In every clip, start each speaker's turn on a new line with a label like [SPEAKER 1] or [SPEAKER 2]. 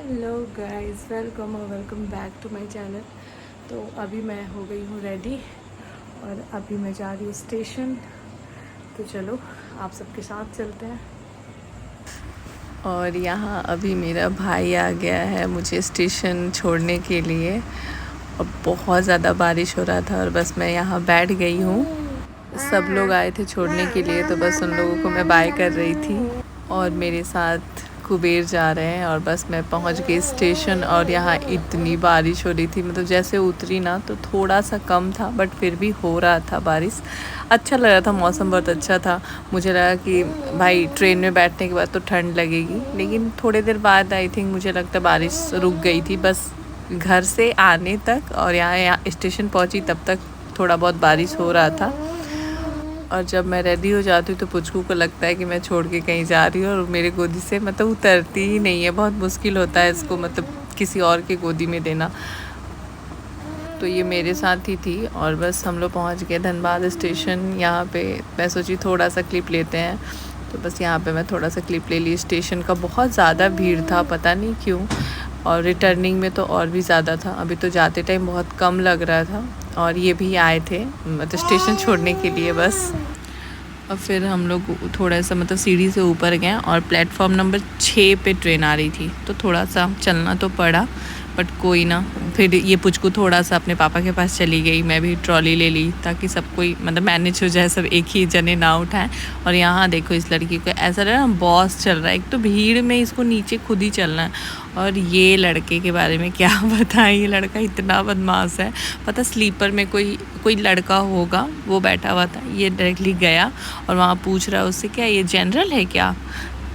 [SPEAKER 1] Hello guys, welcome back to my channel. तो अभी मैं हो गई हूँ रेडी और अभी मैं जा रही हूँ स्टेशन। तो चलो आप सबके साथ चलते हैं। और यहाँ अभी मेरा भाई आ गया है मुझे स्टेशन छोड़ने के लिए। और बहुत ज़्यादा बारिश हो रहा था और बस मैं यहाँ बैठ गई हूँ। सब लोग आए थे छोड़ने के लिए तो बस उन लोगों को मैं बाय कर रही थी। और मेरे साथ कुबेर जा रहे हैं और बस मैं पहुंच गई स्टेशन। और यहाँ इतनी बारिश हो रही थी, मतलब जैसे उतरी ना तो थोड़ा सा कम था बट फिर भी हो रहा था बारिश। अच्छा लग रहा था, मौसम बहुत अच्छा था। मुझे लगा कि भाई ट्रेन में बैठने के बाद तो ठंड लगेगी, लेकिन थोड़ी देर बाद आई थिंक मुझे लगता बारिश रुक गई थी। बस घर से आने तक और यहाँ स्टेशन पहुँची तब तक थोड़ा बहुत बारिश हो रहा था। और जब मैं रेडी हो जाती हूँ तो पुचकू को लगता है कि मैं छोड़ के कहीं जा रही हूँ और मेरे गोदी से मतलब उतरती ही नहीं है। बहुत मुश्किल होता है इसको मतलब किसी और के गोदी में देना। तो ये मेरे साथ ही थी और बस हम लोग पहुँच गए धनबाद स्टेशन। यहाँ पे मैं सोची थोड़ा सा क्लिप लेते हैं, तो बस यहाँ पे मैं थोड़ा सा क्लिप ले ली। स्टेशन का बहुत ज़्यादा भीड़ था, पता नहीं क्यों। और रिटर्निंग में तो और भी ज़्यादा था। अभी तो जाते टाइम बहुत कम लग रहा था। और ये भी आए थे मतलब स्टेशन छोड़ने के लिए बस। और फिर हम लोग थोड़ा सा मतलब सीढ़ी से ऊपर गए और प्लेटफॉर्म नंबर 6 पे ट्रेन आ रही थी, तो थोड़ा सा चलना तो पड़ा बट कोई ना। फिर ये पुचकू थोड़ा सा अपने पापा के पास चली गई, मैं भी ट्रॉली ले ली ताकि सब कोई मतलब मैनेज हो जाए, सब एक ही जने ना उठाएं। और यहाँ देखो इस लड़की को ऐसा लग रहा है बॉस चल रहा है। एक तो भीड़ में इसको नीचे खुद ही चलना है। और ये लड़के के बारे में क्या बताएं, ये लड़का इतना बदमाश है। पता स्लीपर में कोई लड़का होगा वो बैठा हुआ था, ये डायरेक्टली गया और वहाँ पूछ रहा है उससे क्या ये जनरल है क्या।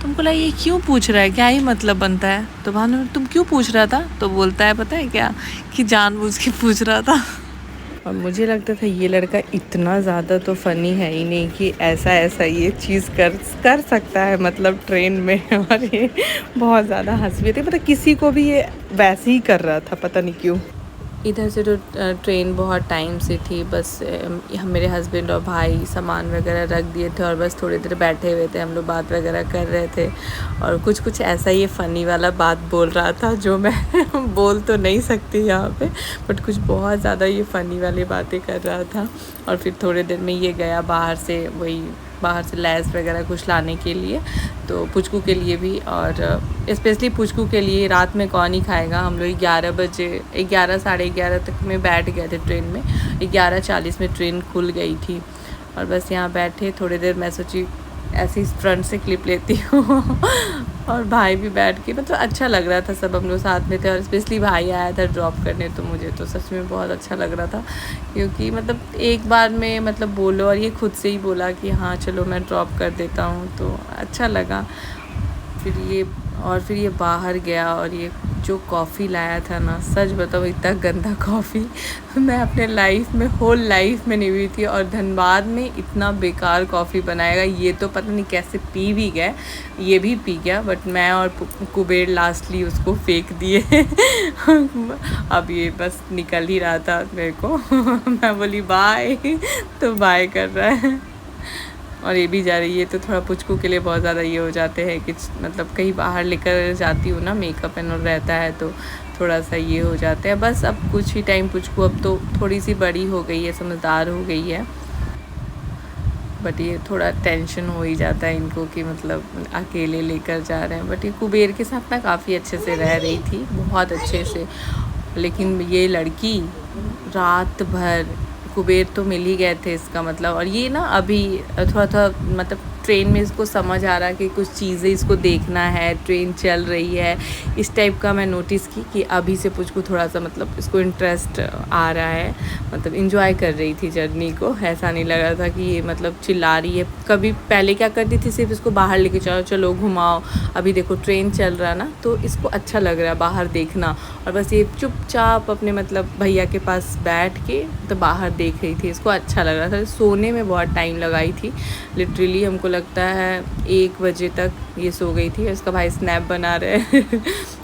[SPEAKER 1] तुमको लगा ये क्यों पूछ रहा है, क्या ही मतलब बनता है। तो भानु तुम क्यों पूछ रहा था, तो बोलता है पता है क्या कि जानबूझ के पूछ रहा था। और मुझे लगता था ये लड़का इतना ज़्यादा तो फ़नी है ही नहीं कि ऐसा ये चीज़ कर सकता है मतलब ट्रेन में। और ये बहुत ज़्यादा हंस भी थे, मतलब किसी को भी ये वैसे ही कर रहा था, पता नहीं क्यों। इधर से तो ट्रेन बहुत टाइम से थी। बस हम मेरे हस्बैंड और भाई सामान वगैरह रख दिए थे और बस थोड़ी देर बैठे हुए थे, हम लोग बात वगैरह कर रहे थे। और कुछ ऐसा ये फ़नी वाला बात बोल रहा था जो मैं बोल तो नहीं सकती यहाँ पे, बट कुछ बहुत ज़्यादा ये फ़नी वाली बातें कर रहा था। और फिर थोड़ी देर में ये गया बाहर से लैस वगैरह कुछ लाने के लिए, तो पुचकू के लिए भी। और स्पेशली पुचकू के लिए रात में कौन ही खाएगा। हम लोग 11 बजे 11 साढ़े 11 तक में बैठ गए थे ट्रेन में। 11:40 में ट्रेन खुल गई थी और बस यहाँ बैठे थोड़ी देर। मैं सोची ऐसी फ्रंट से क्लिप लेती हूँ और भाई भी बैठ के, मतलब अच्छा लग रहा था, सब हम लोग साथ में थे। और स्पेशली भाई आया था ड्रॉप करने, तो मुझे तो सच में बहुत अच्छा लग रहा था क्योंकि मतलब एक बार में मतलब बोलो और ये खुद से ही बोला कि हाँ चलो मैं ड्रॉप कर देता हूँ, तो अच्छा लगा। फिर ये बाहर गया और ये जो कॉफ़ी लाया था ना, सच बताओ इतना गंदा कॉफ़ी मैं अपने होल लाइफ में नहीं हुई थी। और धनबाद में इतना बेकार कॉफ़ी बनाएगा ये तो पता नहीं कैसे पी भी गए। ये भी पी गया बट मैं और कुबेर लास्टली उसको फेंक दिए। अब ये बस निकल ही रहा था मेरे को मैं बोली बाय, तो बाय कर रहा है और ये भी जा रही है। तो थोड़ा पुचकू के लिए बहुत ज़्यादा ये हो जाते हैं कि मतलब कहीं बाहर लेकर जाती हूँ ना, मेकअप एंड रहता है तो थोड़ा सा ये हो जाता है। बस अब कुछ ही टाइम पुचकू अब तो थोड़ी सी बड़ी हो गई है, समझदार हो गई है, बट ये थोड़ा टेंशन हो ही जाता है इनको कि मतलब अकेले लेकर जा रहे हैं। बट ये कुबेर के साथ ना काफ़ी अच्छे से रह रही थी, बहुत अच्छे से। लेकिन ये लड़की रात भर, कुबेर तो मिल ही गए थे इसका मतलब। और ये ना अभी थोड़ा मतलब ट्रेन में इसको समझ आ रहा है कि कुछ चीज़ें इसको देखना है, ट्रेन चल रही है, इस टाइप का मैं नोटिस की कि अभी से पुचकू थोड़ा सा मतलब इसको इंटरेस्ट आ रहा है, मतलब इंजॉय कर रही थी जर्नी को। ऐसा नहीं लग रहा था कि ये मतलब चिल्ला रही है। कभी पहले क्या करती थी, सिर्फ इसको बाहर लेके चलो घुमाओ। अभी देखो ट्रेन चल रहा है ना, तो इसको अच्छा लग रहा है बाहर देखना। और बस ये चुपचाप अपने मतलब भैया के पास बैठ के तो बाहर देख रही थी, इसको अच्छा लग रहा था। सोने में बहुत टाइम लगाई थी लिटरली, हमको लगता है 1 बजे तक ये सो गई थी। इसका भाई स्नैप बना रहे हैं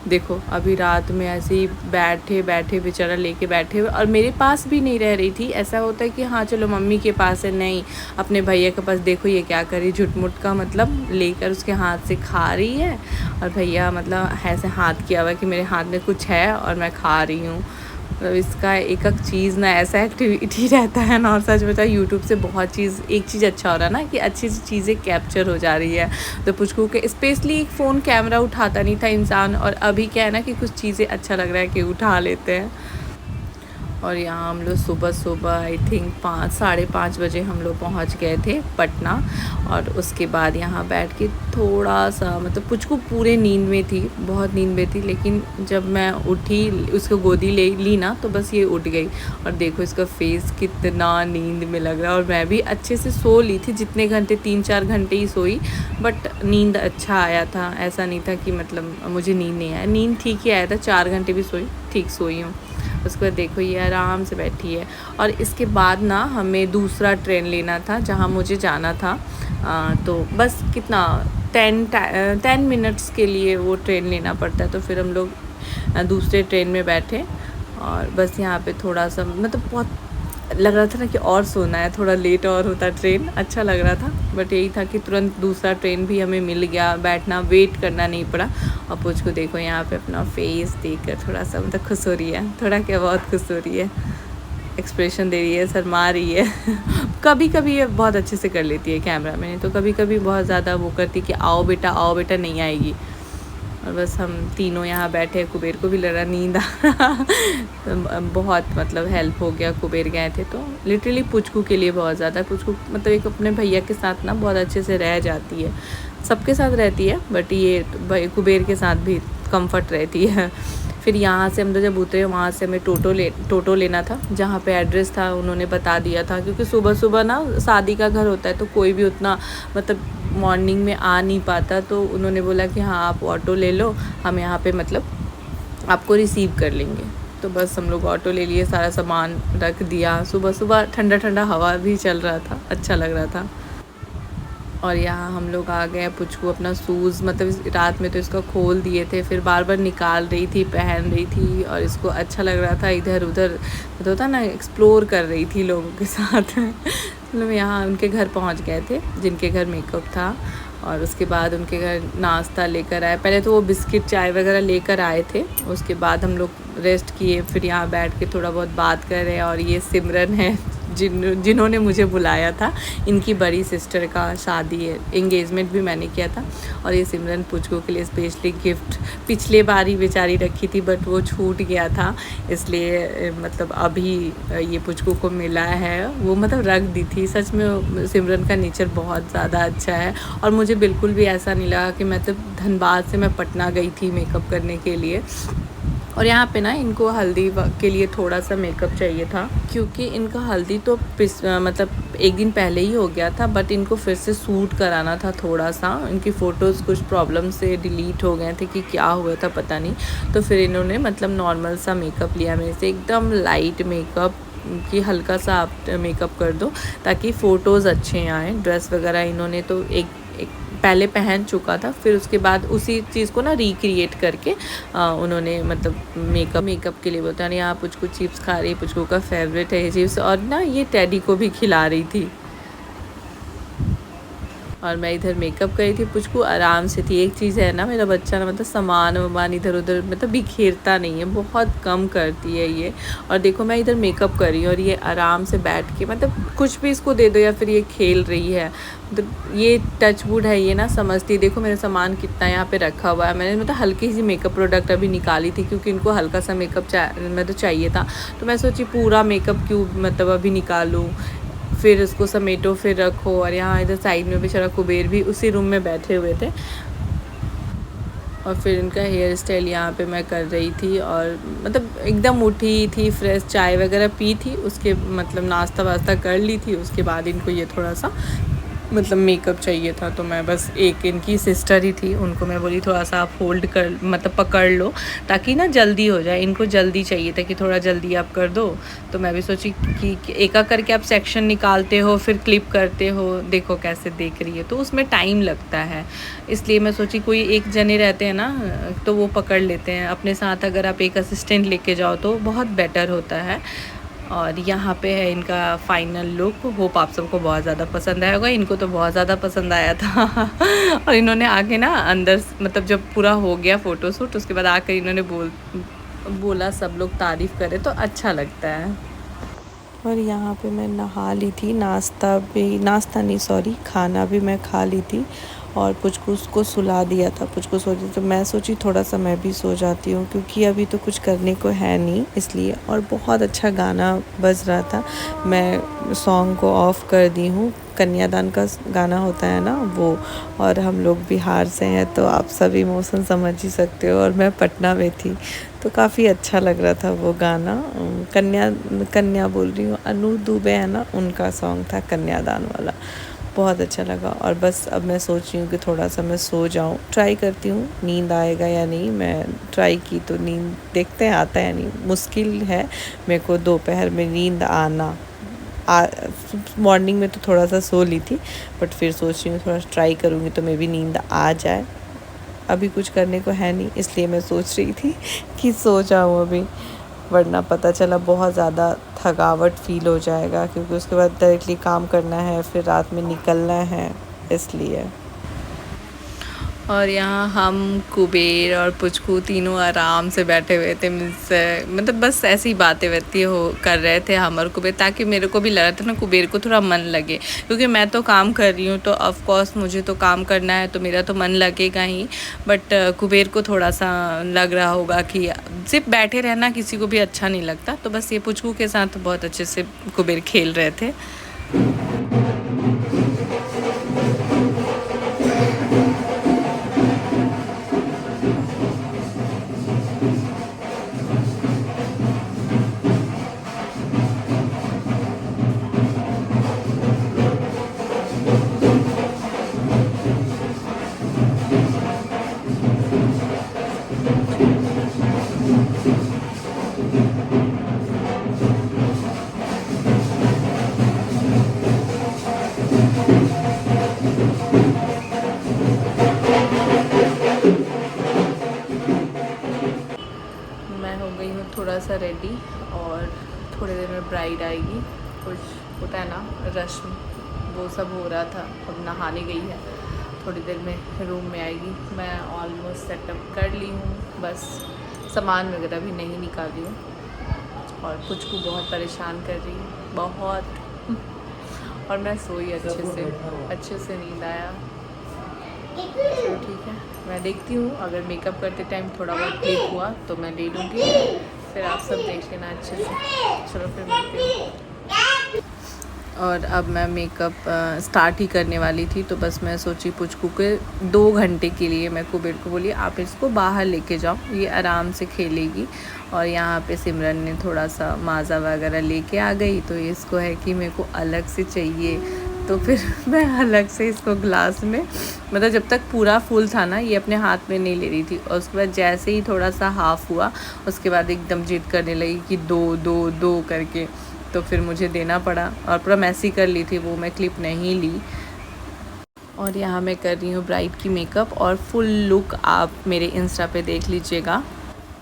[SPEAKER 1] देखो अभी रात में ऐसे ही बैठे बैठे बेचारा लेके बैठे हुए, और मेरे पास भी नहीं रह रही थी। ऐसा होता है कि हाँ चलो मम्मी के पास है, नहीं अपने भैया के पास। देखो ये क्या करी, झुटमुट का मतलब लेकर उसके हाथ से खा रही है, और भैया मतलब ऐसे हाथ किया हुआ कि मेरे हाथ में कुछ है और मैं खा रही हूँ। मतलब इसका एक एक चीज़ ना ऐसा एक्टिविटी रहता है ना। और सच बता यूट्यूब से बहुत चीज़, एक चीज़ अच्छा हो रहा है ना कि अच्छी चीज़ें कैप्चर हो जा रही है। तो पुचकू के स्पेशली एक फ़ोन कैमरा उठाता नहीं था इंसान, और अभी क्या है ना कि कुछ चीज़ें अच्छा लग रहा है कि उठा लेते हैं। और यहाँ हम लोग सुबह आई थिंक 5-5:30 बजे हम लोग पहुँच गए थे पटना। और उसके बाद यहाँ बैठ के थोड़ा सा मतलब पुचकू पूरे नींद में थी, बहुत नींद में थी, लेकिन जब मैं उठी उसको गोदी ले ली ना तो बस ये उठ गई। और देखो इसका फेस कितना नींद में लग रहा है। और मैं भी अच्छे से सो ली थी, जितने घंटे 3-4 घंटे ही सोई, बट नींद अच्छा आया था। ऐसा नहीं था कि मतलब मुझे नींद नहीं आया, नींद ठीक ही आया था। 4 घंटे भी सोई, ठीक सोई हूँ। उसके बाद देखो ये आराम से बैठी है। और इसके बाद ना हमें दूसरा ट्रेन लेना था जहाँ मुझे जाना था। तो बस कितना 10 मिनट्स के लिए वो ट्रेन लेना पड़ता है। तो फिर हम लोग दूसरे ट्रेन में बैठे, और बस यहाँ पे थोड़ा सा मतलब बहुत लग रहा था ना कि और सोना है, थोड़ा लेट और होता ट्रेन, अच्छा लग रहा था। बट यही था कि तुरंत दूसरा ट्रेन भी हमें मिल गया, बैठना वेट करना नहीं पड़ा। और पुचकू देखो यहाँ पे अपना फेस देखकर थोड़ा सा मतलब खुश हो रही है, थोड़ा क्या बहुत खुश हो रही है, एक्सप्रेशन दे रही है, शर्मा रही है कभी कभी ये बहुत अच्छे से कर लेती है कैमरा में, तो कभी कभी बहुत ज़्यादा वो करती कि आओ बेटा नहीं आएगी। और बस हम तीनों यहाँ बैठे, कुबेर को भी लगा नींद आ बहुत मतलब हेल्प हो गया। कुबेर गए थे तो लिटरली पुचकू के लिए बहुत ज़्यादा, पुचकू मतलब एक अपने भैया के साथ ना बहुत अच्छे से रह जाती है, सबके साथ रहती है, बट ये कुबेर के साथ भी कंफर्ट रहती है। फिर यहाँ से हम लोग जब उतरे वहाँ से हमें टोटो लेना था, जहाँ पे एड्रेस था उन्होंने बता दिया था, क्योंकि सुबह ना शादी का घर होता है तो कोई भी उतना मतलब मॉर्निंग में आ नहीं पाता। तो उन्होंने बोला कि हाँ आप ऑटो ले लो, हम यहाँ पे मतलब आपको रिसीव कर लेंगे। तो बस हम लोग ऑटो ले लिए, सारा सामान रख दिया। सुबह ठंडा हवा भी चल रहा था, अच्छा लग रहा था। और यहाँ हम लोग आ गए। पुचकू अपना शूज़ मतलब रात में तो इसका खोल दिए थे, फिर बार निकाल रही थी, पहन रही थी, और इसको अच्छा लग रहा था, इधर उधर तो होता ना एक्सप्लोर कर रही थी लोगों के साथ मतलब यहाँ उनके घर पहुँच गए थे जिनके घर मेकअप था। और उसके बाद उनके घर नाश्ता लेकर आए, पहले तो वो बिस्किट चाय वगैरह लेकर आए थे, उसके बाद हम लोग रेस्ट किए, फिर यहाँ बैठ के थोड़ा बहुत बात कर रहे हैं। और ये सिमरन है जिन्होंने मुझे बुलाया था, इनकी बड़ी सिस्टर का शादी है, एंगेजमेंट भी मैंने किया था। और ये सिमरन पुचकू के लिए स्पेशली गिफ्ट पिछले बार ही बेचारी रखी थी, बट वो छूट गया था, इसलिए मतलब अभी ये पुचकू को मिला है। वो मतलब रख दी थी। सच में सिमरन का नेचर बहुत ज़्यादा अच्छा है, और मुझे बिल्कुल भी ऐसा नहीं लगा कि मतलब धनबाद से मैं पटना गई थी मेकअप करने के लिए। और यहाँ पे ना इनको हल्दी के लिए थोड़ा सा मेकअप चाहिए था, क्योंकि इनका हल्दी तो मतलब एक दिन पहले ही हो गया था, बट इनको फिर से सूट कराना था थोड़ा सा। इनकी फ़ोटोज़ कुछ प्रॉब्लम से डिलीट हो गए थे कि क्या हुआ था पता नहीं। तो फिर इन्होंने मतलब नॉर्मल सा मेकअप लिया मेरे से, एकदम लाइट मेकअप कि हल्का सा आप मेकअप कर दो ताकि फ़ोटोज़ अच्छे आएँ। ड्रेस वगैरह इन्होंने तो एक पहले पहन चुका था, फिर उसके बाद उसी चीज़ को ना रिक्रिएट करके उन्होंने मतलब मेकअप के लिए बोलता है। यहाँ पुचकू चिप्स खा रही, पुचकू का फेवरेट है ये चिप्स, और ना ये टेडी को भी खिला रही थी। और मैं इधर मेकअप कर रही थी, पुचकू आराम से थी। एक चीज़ है ना मेरा बच्चा ना मतलब सामान इधर उधर मतलब बिखेरता नहीं है, बहुत कम करती है ये। और देखो मैं इधर मेकअप कर रही हूँ और ये आराम से बैठ के मतलब कुछ भी इसको दे दो, या फिर ये खेल रही है, मतलब ये टचवुड है, ये ना समझती है। देखो मेरा सामान कितना यहाँ पे रखा हुआ है। मैंने मतलब हल्की सी मेकअप प्रोडक्ट अभी निकाली थी, क्योंकि इनको हल्का सा मेकअप मतलब चाहिए था। तो मैं सोची पूरा मेकअप क्यों मतलब अभी निकालूँ, फिर उसको समेटो, फिर रखो। और यहाँ इधर साइड में बेचारा कुबेर भी उसी रूम में बैठे हुए थे। और फिर इनका हेयर स्टाइल यहाँ पे मैं कर रही थी, और मतलब एकदम उठी थी, फ्रेश चाय वगैरह पी थी, उसके मतलब नाश्ता वास्ता कर ली थी। उसके बाद इनको ये थोड़ा सा मतलब मेकअप चाहिए था, तो मैं बस एक इनकी सिस्टर ही थी, उनको मैं बोली थोड़ा सा आप होल्ड कर मतलब पकड़ लो ताकि ना जल्दी हो जाए, इनको जल्दी चाहिए था कि थोड़ा जल्दी आप कर दो। तो मैं भी सोची कि एक एक करके आप सेक्शन निकालते हो फिर क्लिप करते हो, देखो कैसे देख रही है, तो उसमें टाइम लगता है। इसलिए मैं सोची कोई एक जने रहते हैं ना तो वो पकड़ लेते हैं, अपने साथ अगर आप एक असिस्टेंट लेके जाओ तो बहुत बेटर होता है। और यहाँ पे है इनका फाइनल लुक, होप आप सबको बहुत ज़्यादा पसंद आया होगा, इनको तो बहुत ज़्यादा पसंद आया था। और इन्होंने आके ना अंदर मतलब जब पूरा हो गया फ़ोटोशूट उसके बाद आकर इन्होंने बोला सब लोग तारीफ़ करे तो अच्छा लगता है। और यहाँ पे मैं नहा ली थी, नाश्ता नहीं सॉरी खाना भी मैं खा ली थी, और पुचकू को सुला दिया था। पुचकू सो रही तो मैं सोची थोड़ा सा मैं भी सो जाती हूँ क्योंकि अभी तो कुछ करने को है नहीं इसलिए। और बहुत अच्छा गाना बज रहा था, मैं सॉन्ग को ऑफ़ कर दी हूँ। कन्यादान का गाना होता है ना वो, और हम लोग बिहार से हैं तो आप सब इमोशन समझ ही सकते हो, और मैं पटना में थी तो काफ़ी अच्छा लग रहा था वो गाना। कन्या बोल रही हूँ, अनु दुबे है ना, उनका सॉन्ग था कन्यादान वाला, बहुत अच्छा लगा। और बस अब मैं सोच रही हूँ कि थोड़ा सा मैं सो जाऊँ, ट्राई करती हूँ नींद आएगा या नहीं। मैं ट्राई की तो नींद देखते हैं आता है या नहीं, मुश्किल है मेरे को दोपहर में नींद आना। मॉर्निंग में तो थोड़ा सा सो ली थी, बट फिर सोच रही हूँ थोड़ा ट्राई करूँगी तो मे भी नींद आ जाए। अभी कुछ करने को है नहीं इसलिए मैं सोच रही थी कि सो जाऊँ अभी, वरना पता चला बहुत ज़्यादा थकावट फ़ील हो जाएगा क्योंकि उसके बाद डायरेक्टली काम करना है, फिर रात में निकलना है इसलिए। और यहाँ हम कुबेर और पुचकू तीनों आराम से बैठे हुए थे, मतलब बस ऐसी बातें बातें हो कर रहे थे हम और कुबेर, ताकि मेरे को भी लग रहा था ना कुबेर को थोड़ा मन लगे, क्योंकि मैं तो काम कर रही हूँ तो ऑफ कोर्स मुझे तो काम करना है तो मेरा तो मन लगेगा ही, बट कुबेर को थोड़ा सा लग रहा होगा कि सिर्फ बैठे रहना किसी को भी अच्छा नहीं लगता। तो बस ये पुचकू के साथ बहुत अच्छे से कुबेर खेल रहे थे। मैं हो गई हूँ थोड़ा सा रेडी, और थोड़ी देर में ब्राइड आएगी, कुछ होता है ना रस्म, वो सब हो रहा था। अब नहाने गई है, थोड़ी देर में रूम में आएगी। मैं ऑलमोस्ट सेटअप कर ली हूँ, बस सामान वगैरह भी नहीं निकाली हूँ। और कुछ को बहुत परेशान कर रही है बहुत। और मैं सोई अच्छे से नींद आया। चलो ठीक है, मैं देखती हूँ अगर मेकअप करते टाइम थोड़ा बहुत क्लिप हुआ तो मैं ले लूँगी, फिर आप सब देख लेना अच्छे से। चलो फिर मिलते हैं। और अब मैं मेकअप स्टार्ट ही करने वाली थी, तो बस मैं सोची पुचकू के 2 घंटे के लिए मैं कुबेर को बोली आप इसको बाहर लेके जाओ, ये आराम से खेलेगी। और यहाँ पे सिमरन ने थोड़ा सा माज़ा वगैरह लेके आ गई, तो इसको है कि मेरे को अलग से चाहिए, तो फिर मैं अलग से इसको ग्लास में, मतलब जब तक पूरा फुल था ना ये अपने हाथ में नहीं ले रही थी, और उसके बाद जैसे ही थोड़ा सा हाफ़ हुआ उसके बाद एकदम जिद करने लगी कि दो दो दो करके, तो फिर मुझे देना पड़ा। और पूरा मैसी कर ली थी वो, मैं क्लिप नहीं ली। और यहाँ मैं कर रही हूँ ब्राइड की मेकअप, और फुल लुक आप मेरे इंस्टा पे देख लीजिएगा।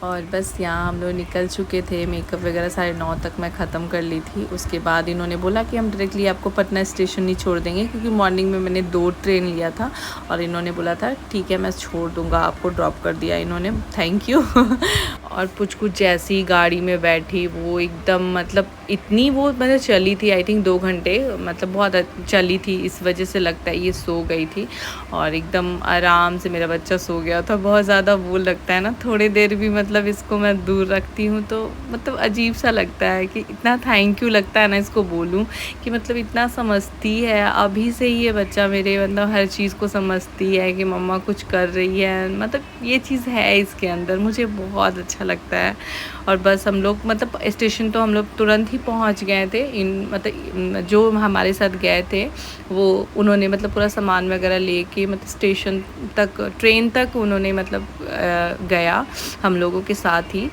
[SPEAKER 1] और बस यहाँ हम लोग निकल चुके थे, मेकअप वगैरह 9:30 तक मैं ख़त्म कर ली थी। उसके बाद इन्होंने बोला कि हम डायरेक्टली आपको पटना स्टेशन ही छोड़ देंगे, क्योंकि मॉर्निंग में मैंने 2 ट्रेन लिया था, और इन्होंने बोला था ठीक है मैं छोड़ दूँगा आपको, ड्रॉप कर दिया इन्होंने, थैंक यू। और पुचकू जैसी गाड़ी में बैठी वो एकदम मतलब इतनी वो मतलब चली थी, आई थिंक 2 घंटे, मतलब बहुत चली थी, इस वजह से लगता है ये सो गई थी। और एकदम आराम से मेरा बच्चा सो गया था, बहुत ज़्यादा वो लगता है ना थोड़ी देर भी मतलब मतलब इसको मैं दूर रखती हूँ तो मतलब अजीब सा लगता है कि इतना थैंक यू लगता है ना इसको बोलूँ कि मतलब इतना समझती है। अभी से ही ये बच्चा मेरे मतलब हर चीज़ को समझती है कि मम्मा कुछ कर रही है, मतलब ये चीज़ है इसके अंदर, मुझे बहुत अच्छा लगता है। और बस हम लोग मतलब स्टेशन तो हम लोग तुरंत ही पहुँच गए थे। मतलब जो हमारे साथ गए थे वो उन्होंने मतलब पूरा सामान वगैरह लेके मतलब स्टेशन तक, ट्रेन तक उन्होंने मतलब गया हम लोगों के साथ ही।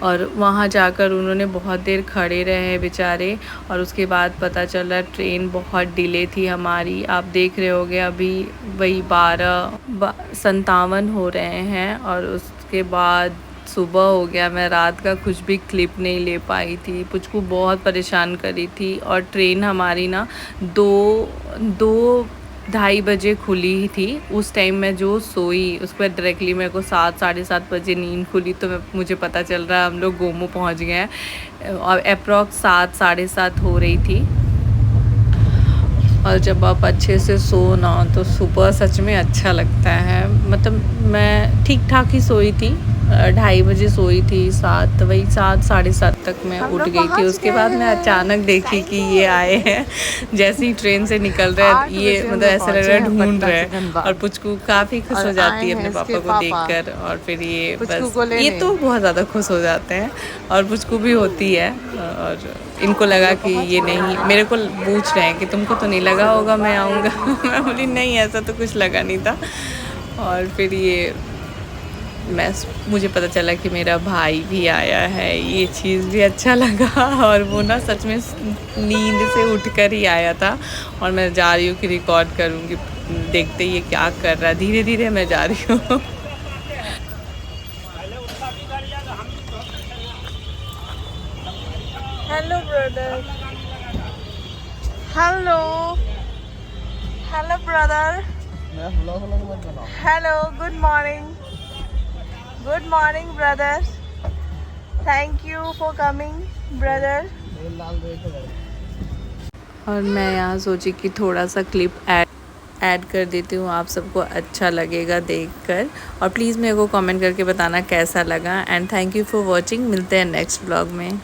[SPEAKER 1] और वहाँ जाकर उन्होंने बहुत देर खड़े रहे बेचारे। और उसके बाद पता चला ट्रेन बहुत डिले थी हमारी। आप देख रहे होगे अभी वही 12:57 हो रहे हैं और उसके बाद सुबह हो गया। मैं रात का कुछ भी क्लिप नहीं ले पाई थी, पुचकू बहुत परेशान करी थी। और ट्रेन हमारी ना 2-2:30 बजे खुली ही थी। उस टाइम मैं जो सोई उसके बाद डायरेक्टली मेरे को 7-7:30 बजे नींद खुली तो मुझे पता चल रहा है हम लोग गोमो पहुंच गए हैं और अप्रॉक्स 7-7:30 हो रही थी। और जब आप अच्छे से सो ना तो सुबह सच में अच्छा लगता है। मतलब मैं ठीक ठाक ही सोई थी, 2:30 बजे सोई थी, 7 साढ़े 7 तक मैं उठ गई थी। उसके बाद मैं अचानक देखी कि ये आए हैं। जैसे ही ट्रेन से निकल रहे हैं ये मतलब ऐसा लग रहा है ढूंढ रहे हैं। और पुचकू काफ़ी खुश हो जाती है अपने पापा को देखकर। और फिर ये बस ये तो बहुत ज़्यादा खुश हो जाते हैं और पुचकू भी होती है। और इनको लगा कि ये नहीं, मेरे को पूछ रहे हैं कि तुमको तो नहीं लगा होगा मैं आऊँगा। मैं बोली नहीं ऐसा तो कुछ लगा नहीं था। और फिर ये मुझे पता चला कि मेरा भाई भी आया है, ये चीज़ भी अच्छा लगा। और वो ना सच में नींद से उठकर ही आया था। और मैं जा रही हूँ कि रिकॉर्ड करूँगी, देखते ये क्या कर रहा है। धीरे धीरे मैं जा रही हूँ। Hello brother, hello hello brother, hello, good morning, good morning brother, thank you for coming brother. और मैं यहाँ सोची कि थोड़ा सा क्लिप ऐड कर देती हूँ, आप सबको अच्छा लगेगा देखकर। और प्लीज़ मेरे को कमेंट करके बताना कैसा लगा। And thank you for watching. मिलते हैं नेक्स्ट ब्लॉग में।